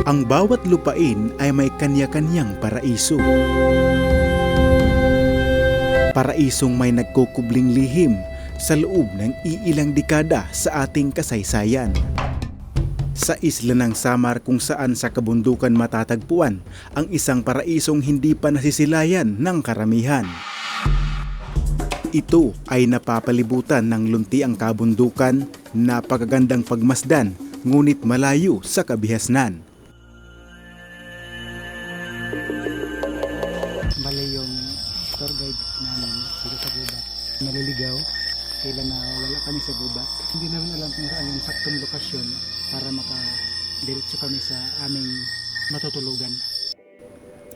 Ang bawat lupain ay may kanya-kanyang paraiso. Paraisong may nagkukubling lihim sa loob ng iilang dekada sa ating kasaysayan. Sa isla ng Samar kung saan sa kabundukan matatagpuan ang isang paraisong hindi pa nasisilayan ng karamihan. Ito ay napapalibutan ng luntiang kabundukan, napakagandang pagmasdan, ngunit malayo sa kabihasnan. Bale yung tour guide namin dito sa gubat. Naliligaw, kailan na wala kami sa gubat. Hindi namin alam kung saan yung saktong lokasyon para makadiretso kami sa aming matutulugan.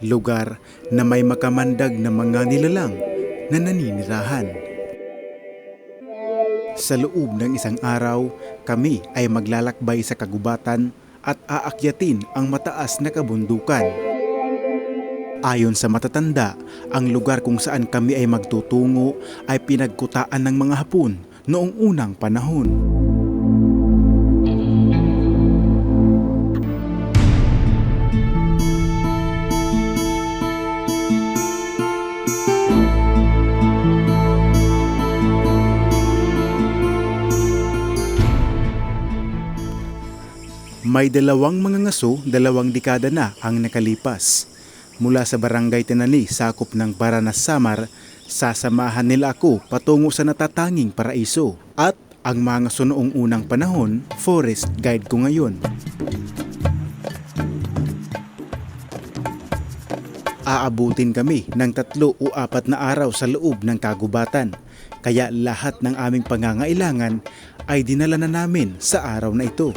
Lugar na may makamandag na mga nilalang na naninirahan. Sa loob ng isang araw, kami ay maglalakbay sa kagubatan at aakyatin ang mataas na kabundukan. Ayon sa matatanda, ang lugar kung saan kami ay magtutungo ay pinagkutaan ng mga Hapon noong unang panahon. May dalawang mga ngaso, 2 dekada na ang nakalipas. Mula sa barangay Tinani, sakop ng Baranas, Samar, sasamahan nila ako patungo sa natatanging paraiso. At ang mga ngaso noong unang panahon, forest guide ko ngayon. Aabutin kami ng 3 o 4 na araw sa loob ng kagubatan. Kaya lahat ng aming pangangailangan ay dinala na namin sa araw na ito.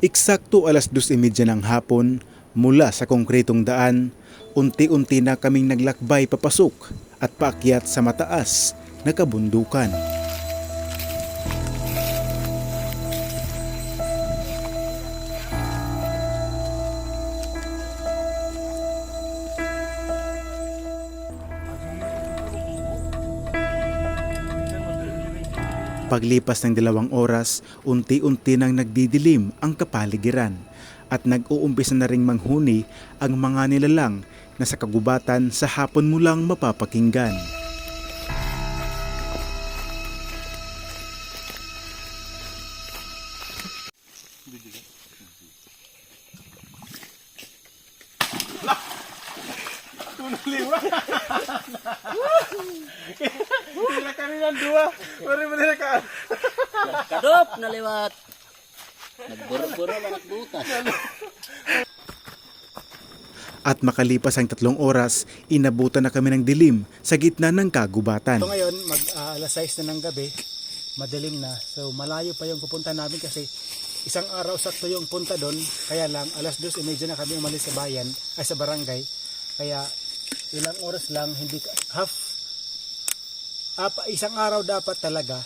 Eksakto 2:30 ng hapon, mula sa konkretong daan, unti-unti na kaming naglakbay papasok at paakyat sa mataas na kabundukan. Paglipas ng 2 oras, unti-unti nang nagdidilim ang kapaligiran at nag-uumpisa na ring manghuni ang mga nilalang na sa kagubatan sa hapon mo lang mapapakinggan. Sila kanina 2, mari ka. Kadop na liwat. Nagburo-buro anak butas. At makalipas ang 3 oras, inabutan na kami ng dilim sa gitna ng kagubatan. So ngayon, alas 6 na ng gabi, madilim na. So malayo pa yung pupunta namin kasi isang araw sakto yung punta doon. Kaya lang, alas 2:30 na kami umalis sa bayan, ay sa barangay. Kaya ilang oras lang, hindi isang araw dapat talaga.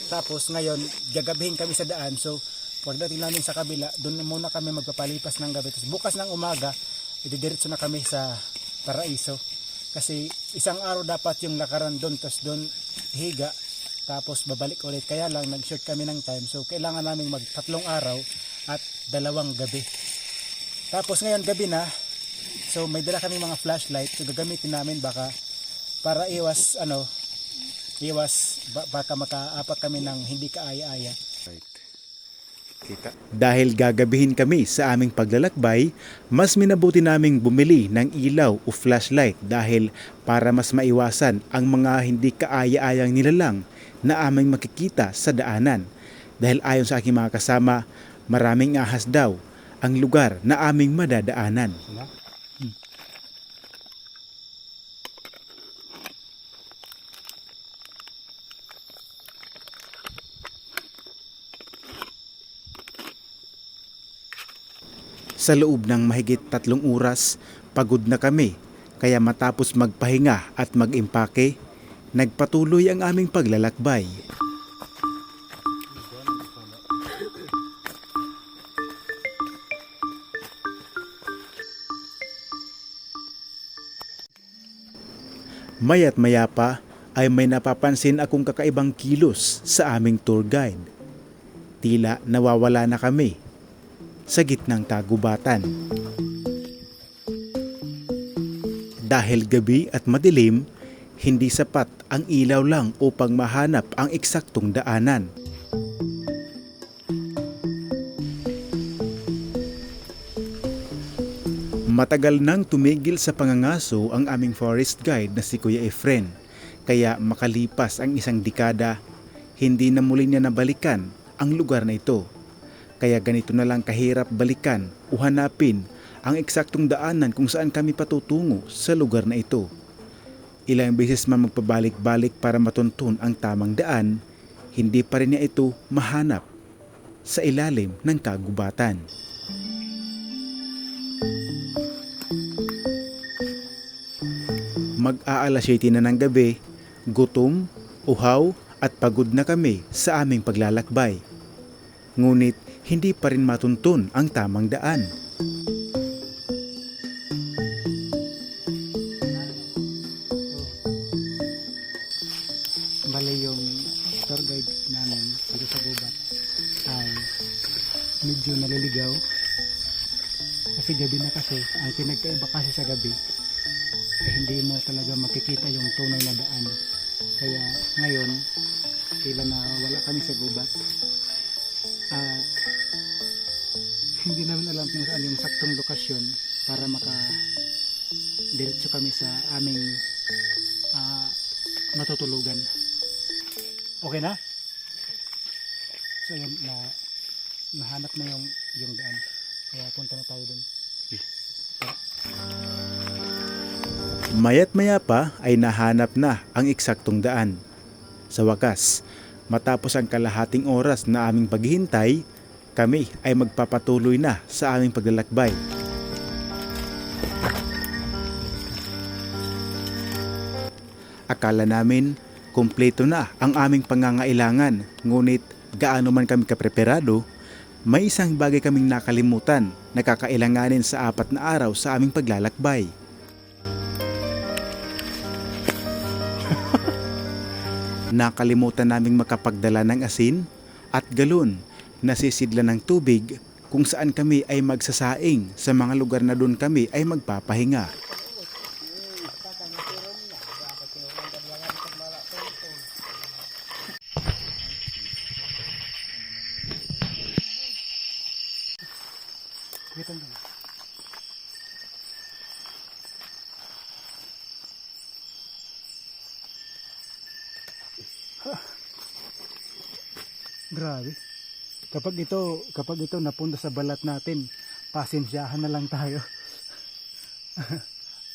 Tapos ngayon, gagabihin kami sa daan. So pagdating namin sa kabila, doon muna kami magpapalipas ng gabi. Tapos bukas ng umaga, ididiretso na kami sa paraiso. Kasi isang araw dapat yung lakaran doon, tapos doon higa, tapos babalik ulit. Kaya lang nag-short kami ng time. So kailangan namin 3 araw at 2 gabi. Tapos ngayon gabi na, so may dala kami mga flashlight. So gagamitin namin baka para iwas baka makaapak kami ng hindi kaaya-aya. Dahil gagabihin kami sa aming paglalakbay, mas minabuti naming bumili ng ilaw o flashlight dahil para mas maiwasan ang mga hindi kaaya-ayang nilalang na aming makikita sa daanan. Dahil ayon sa aking mga kasama, maraming ahas daw ang lugar na aming madadaanan. Sa loob ng mahigit 3 oras, pagod na kami, kaya matapos magpahinga at mag-impake, nagpatuloy ang aming paglalakbay. Maya't maya pa ay may napapansin akong kakaibang kilos sa aming tour guide. Tila nawawala na kami sa gitnang kagubatan. Dahil gabi at madilim, hindi sapat ang ilaw lang upang mahanap ang eksaktong daanan. Matagal nang tumigil sa pangangaso ang aming forest guide na si Kuya Efren, kaya makalipas ang isang dekada, hindi na muli niya nabalikan ang lugar na ito. Kaya ganito na lang kahirap balikan o hanapin ang eksaktong daanan kung saan kami patutungo sa lugar na ito. Ilang beses man magpabalik-balik para matuntun ang tamang daan, hindi pa rin niya ito mahanap sa ilalim ng kagubatan. Mag-aalas 7 na ng gabi, gutom, uhaw at pagod na kami sa aming paglalakbay. Ngunit hindi pa rin matuntun ang tamang daan. Bale yung tour guide namin dito sa gubat ay medyo naliligaw kasi gabi na kasi. Ang pinagkaiba kasi sa gabi hindi mo talaga makikita yung tunay na daan. Kaya ngayon tila na wala kami sa gubat at hindi namin alam kung saan yung saktong lokasyon para diretso kami sa aming matutulugan. Okay na? So yun, nahanap na yung daan. Kaya punta na tayo dun. Maya't maya pa ay nahanap na ang eksaktong daan. Sa wakas, matapos ang kalahating oras na aming paghihintay, kami ay magpapatuloy na sa aming paglalakbay. Akala namin kumpleto na ang aming pangangailangan, ngunit gaano man kami kapreparado, may isang bagay kaming nakalimutan na kakailanganin sa 4 na araw sa aming paglalakbay. Nakalimutan naming makapagdala ng asin at galon na sisidla ng tubig kung saan kami ay magsasaing sa mga lugar na doon kami ay magpapahinga. Grabe. Kapag ito napunta sa balat natin, pasensyahan na lang tayo.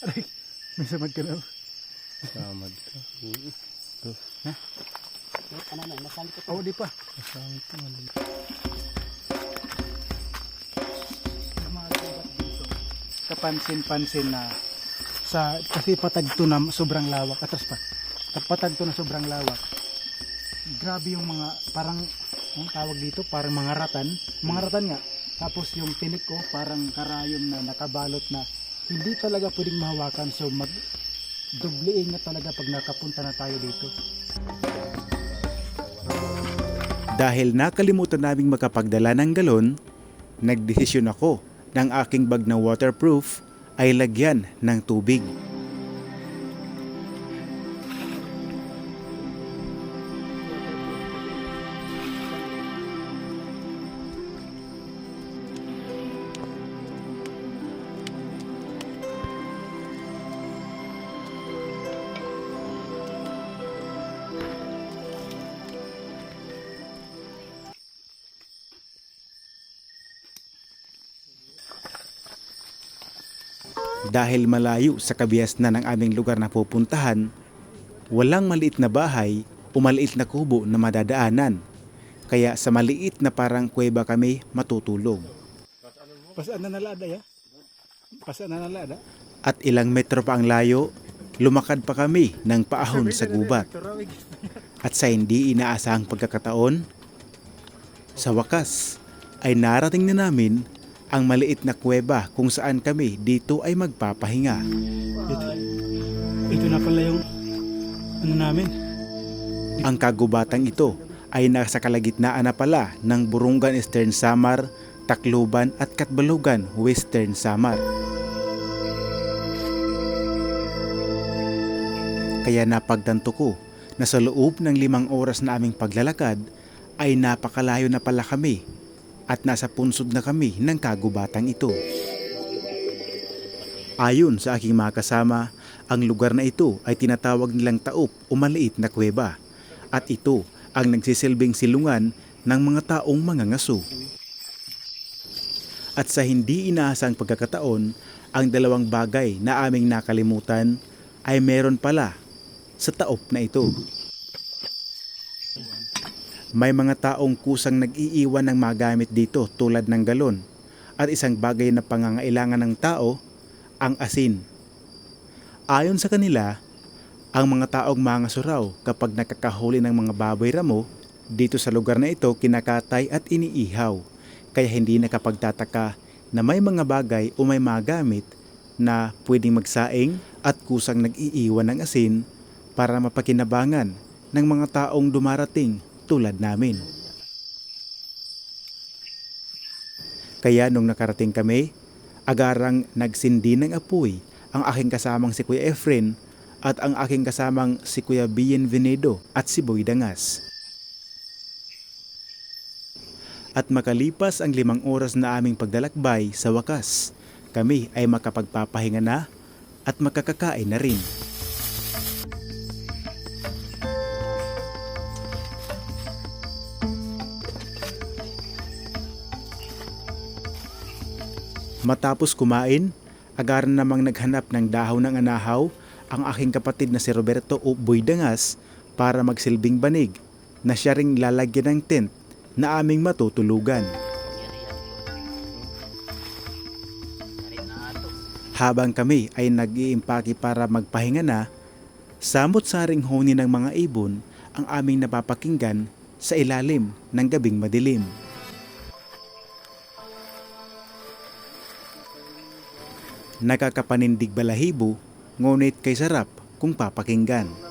Aray, may samad ka na. Samad ka. Ha? Oo, di pa. Samad ka. Kapansin-pansin na kasi patagto na sobrang lawak. Atras pa. Patagto na sobrang lawak. Grabe yung mga parang ang tawag dito, parang mga ratan nga. Tapos yung tinik ko parang karayom na nakabalot na hindi talaga pwedeng mahawakan. So doble ingat talaga pag nakapunta na tayo dito. Dahil nakalimutan naming makapagdala ng galon, nagdesisyon ako ng aking bag na waterproof ay lagyan ng tubig. Dahil malayo sa kabiasnan ng aming lugar na pupuntahan, walang maliit na bahay o maliit na kubo na madadaanan. Kaya sa maliit na parang kuweba kami matutulog. Pasaan na nalada ya? Pasaan na nalada? At ilang metro pa ang layo, lumakad pa kami ng paahon sa gubat. At sa hindi inaasahang pagkakataon, sa wakas ay narating na namin ang maliit na kuweba kung saan kami dito ay magpapahinga. Ito na pala yung ano namin. Ang kagubatang ito ay nasa kalagitnaan na pala ng Burungan Eastern Samar, Tacloban at Catbalogan Western Samar. Kaya napagtanto ko na sa loob ng 5 oras na aming paglalakad ay napakalayo na pala kami at nasa punsod na kami ng kagubatang ito. Ayon sa aking mga kasama, ang lugar na ito ay tinatawag nilang Taop o maliit na kuweba at ito ang nagsisilbing silungan ng mga taong mangangaso. At sa hindi inaasang pagkakataon, ang 2 bagay na aming nakalimutan ay meron pala sa Taop na ito. May mga taong kusang nag-iiwan ng mga gamit dito tulad ng galon at isang bagay na pangangailangan ng tao, ang asin. Ayon sa kanila, ang mga taong mangaso raw kapag nakakahuli ng mga baboy ramo dito sa lugar na ito kinakatay at iniihaw. Kaya hindi nakapagtataka na may mga bagay o may mga gamit na pwedeng magsaing at kusang nag-iiwan ng asin para mapakinabangan ng mga taong dumarating tulad namin. Kaya nung nakarating kami, agarang nagsindi ng apoy ang aking kasamang si Kuya Efren at ang aking kasamang si Kuya Bienvenido at si Boy Dangas. At makalipas ang 5 oras na aming paglalakbay, sa wakas, kami ay makapagpapahinga na at makakakain na rin. Matapos kumain, agaran namang naghanap ng dahon ng anahaw ang aking kapatid na si Roberto o Boy Dangas para magsilbing banig na siya ring lalagyan ng tent na aming matutulugan. Habang kami ay nag-iimpake para magpahinga na, samot-saring huni ng mga ibon ang aming napapakinggan sa ilalim ng gabing madilim. Nakakapanindig balahibo, ngunit kay sarap kung papakinggan.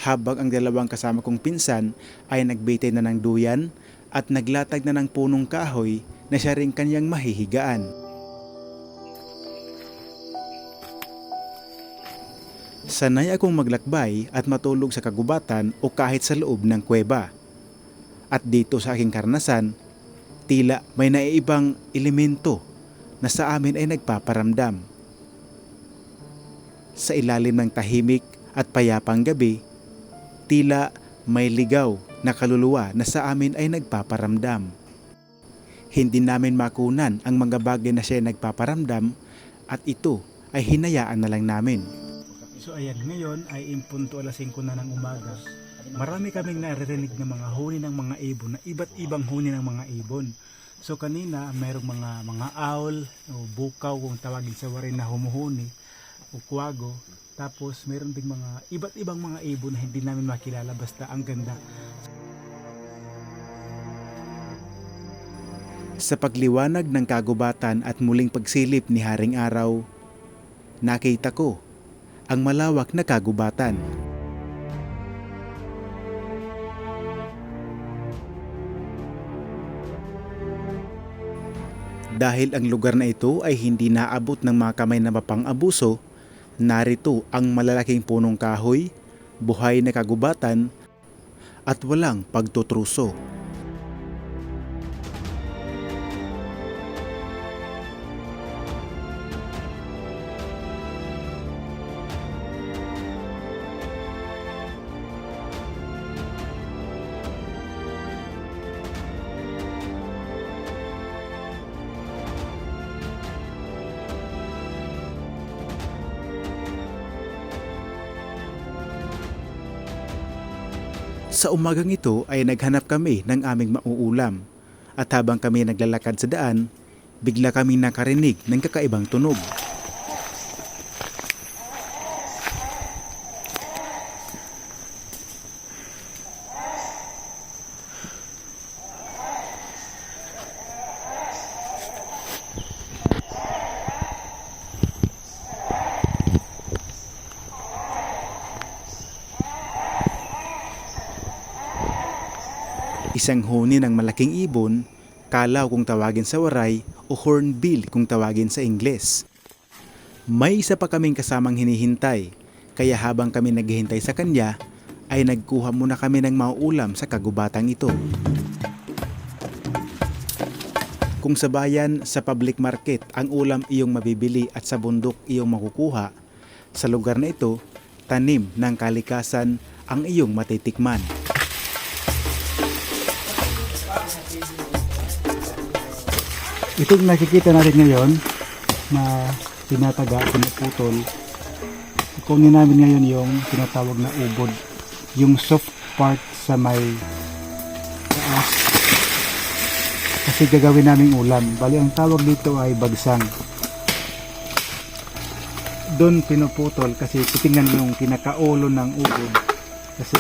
Habang ang 2 kasama kong pinsan ay nagbitay na ng duyan at naglatag na ng punong kahoy na siya rin kanyang mahihigaan. Sanay akong maglakbay at matulog sa kagubatan o kahit sa loob ng kuweba. At dito sa aking karanasan, tila may naiibang elemento na sa amin ay nagpaparamdam. Sa ilalim ng tahimik at payapang gabi, tila may ligaw na kaluluwa na sa amin ay nagpaparamdam. Hindi namin makunan ang mga bagay na siya nagpaparamdam at ito ay hinayaan na lang namin. So ayan, ngayon ay impunto alas 5 na ng umaga. Marami kaming naririnig ng mga huni ng mga ibon, na iba't ibang huni ng mga ibon. So kanina mayroong mga owl o bukaw kung tawagin sa warin na humuhuni o kuwago. Tapos mayroon ding mga iba't ibang mga ibon na hindi namin makilala, basta ang ganda. Sa pagliwanag ng kagubatan at muling pagsilip ni Haring Araw, nakita ko ang malawak na kagubatan. Dahil ang lugar na ito ay hindi naabot ng mga kamay na mapang-abuso, narito ang malalaking punong kahoy, buhay na kagubatan, at walang pagtutruso. Sa umagang ito ay naghanap kami ng aming mauulam at habang kami naglalakad sa daan, bigla kaming nakarinig ng kakaibang tunog. Isang huni ng malaking ibon, kalaw kung tawagin sa Waray o hornbill kung tawagin sa Ingles. May isa pa kaming kasamang hinihintay, kaya habang kami naghihintay sa kanya, ay nagkuha muna kami ng mauulam sa kagubatang ito. Kung sa bayan, sa public market, ang ulam iyong mabibili at sa bundok iyong makukuha, sa lugar na ito, tanim ng kalikasan ang iyong matitikman. Itong nakikita natin ngayon na tinataga, pinuputol. Kunin namin ngayon yung tinatawag na ubod. Yung soft part sa may taas. Kasi gagawin namin ulam. Bali ang tawag dito ay bagsang. Doon pinuputol kasi titingnan yung kinakaulo ng ubod. Kasi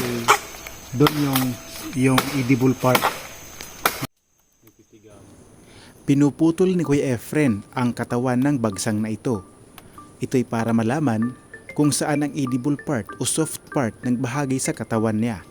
doon yung edible part. Pinuputol ni Kuya Efren ang katawan ng bagsang na ito. Ito'y para malaman kung saan ang edible part o soft part ng bahagi sa katawan niya.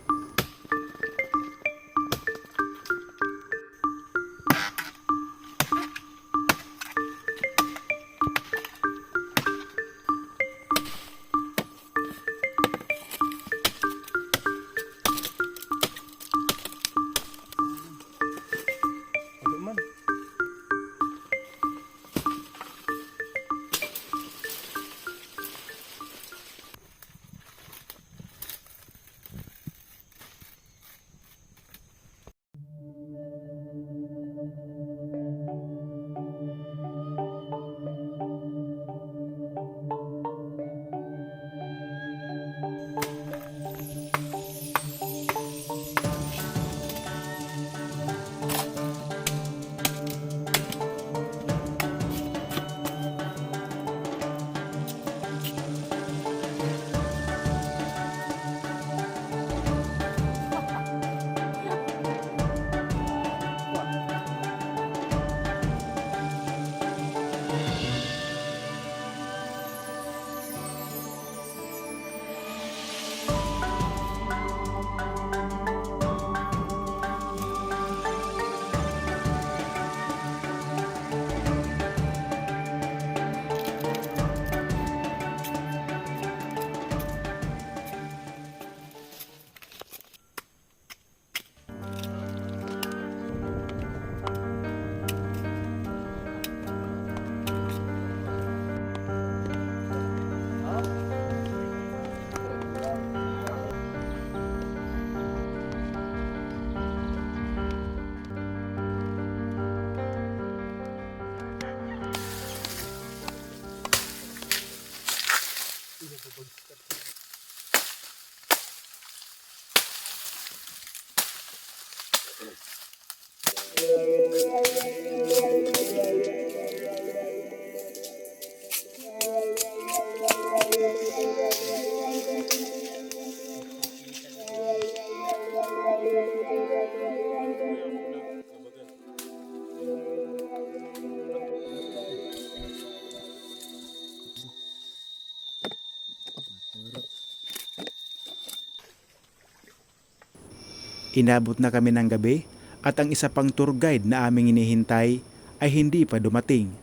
Inabot na kami ng gabi at ang isa pang tour guide na aming inihintay ay hindi pa dumating.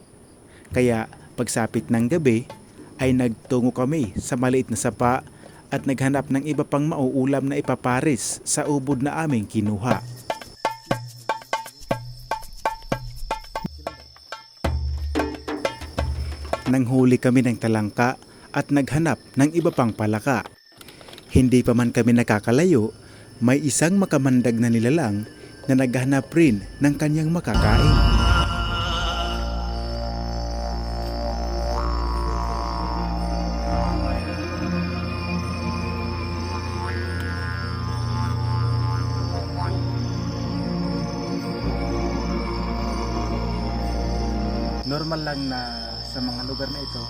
Kaya pagsapit ng gabi ay nagtungo kami sa maliit na sapa at naghanap ng iba pang mauulam na ipapares sa ubod na aming kinuha. Nanghuli kami ng talangka at naghanap ng iba pang palaka. Hindi pa man kami nakakalayo, may isang makamandag na nilalang na naghahanap rin ng kanyang makakain. normal lang na sa mga lugar na ito,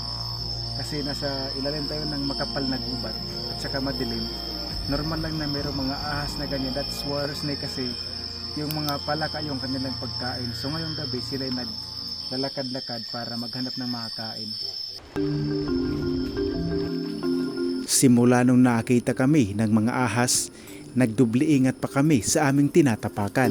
kasi nasa ilalim tayo ng makapal na gubat at saka madilim, normal lang na mayroong mga ahas na ganyan. That's war snake kasi yung mga palaka yung kanilang pagkain. So ngayong gabi sila ay naglalakad-lakad para maghanap ng mga kain. Simula nung nakita kami ng mga ahas, nagdubli ingat pa kami sa aming tinatapakan.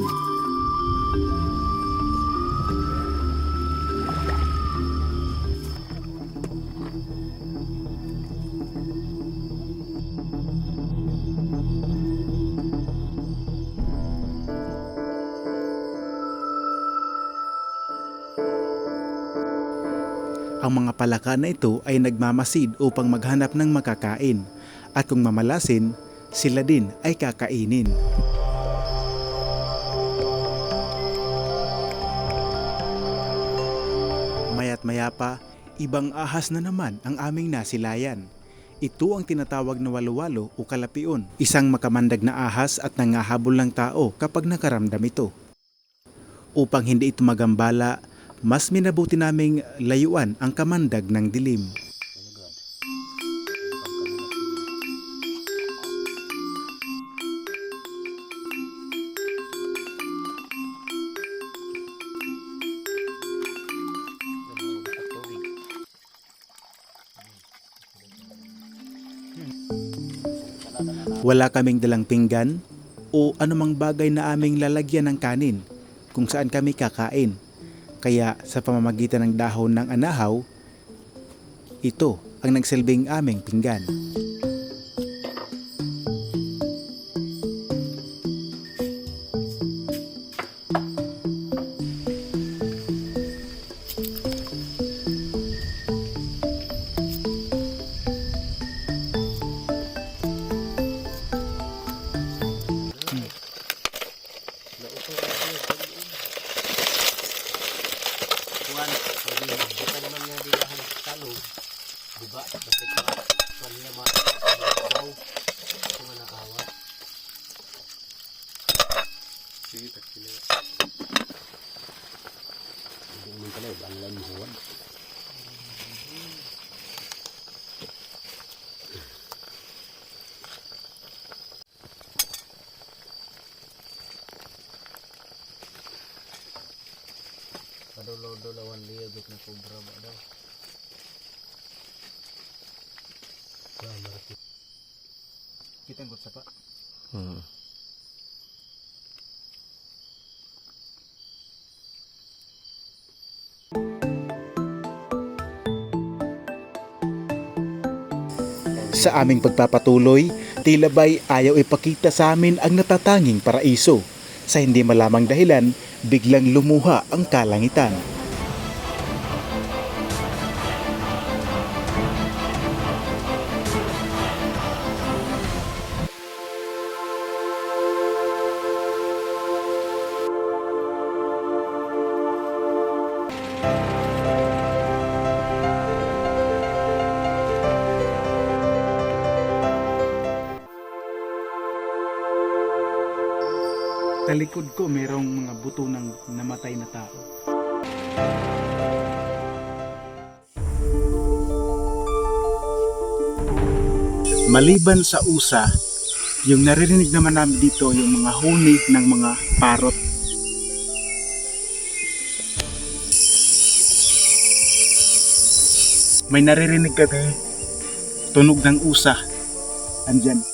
Ang mga palaka na ito ay nagmamasid upang maghanap ng makakain, at kung mamalasin, sila din ay kakainin. Maya't maya pa, ibang ahas na naman ang aming nasilayan. Ito ang tinatawag na walo-walo o kalapion, isang makamandag na ahas at nangahabol ng tao kapag nakaramdam ito. Upang hindi ito magambala, mas minabuti naming layuan ang kamandag ng dilim. Wala kaming dalang pinggan o anumang bagay na aming lalagyan ng kanin kung saan kami kakain. Kaya sa pamamagitan ng dahon ng anahaw, ito ang nagsilbing aming pinggan. Dolawan dia gud na kubra ba daw. Kita ngot sa pa. Sa aming pagpapatuloy, tila ba'y ayaw ipakita sa amin ang natatanging paraiso. Sa hindi malamang dahilan, biglang lumuha ang kalangitan. Talikod ko merong mga buto ng namatay na tao. Maliban sa usa, yung naririnig naman namin dito yung mga huni ng mga parot. May naririnig kami tunog ng usa. Andyan.